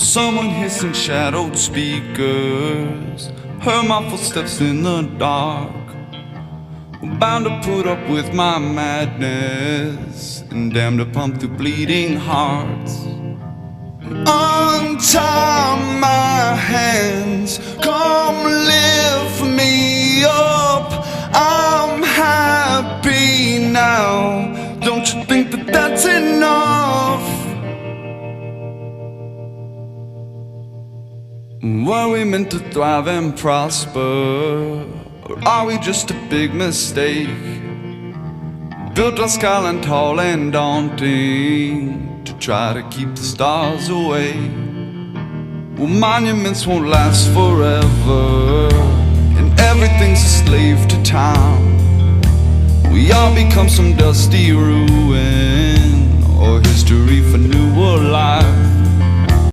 Someone hissing shadowed speakers, heard my footsteps in the dark. I'm bound to put up with my madness and damned to pump through bleeding hearts. Untie my hands, come lift me up. I'm happy now, don't you think that that's enough? Were we meant to thrive and prosper, or are we just a big mistake? Built our skyline tall and daunting to try to keep the stars away. Well, monuments won't last forever, and everything's a slave to time. We all become some dusty ruin, or history for newer life.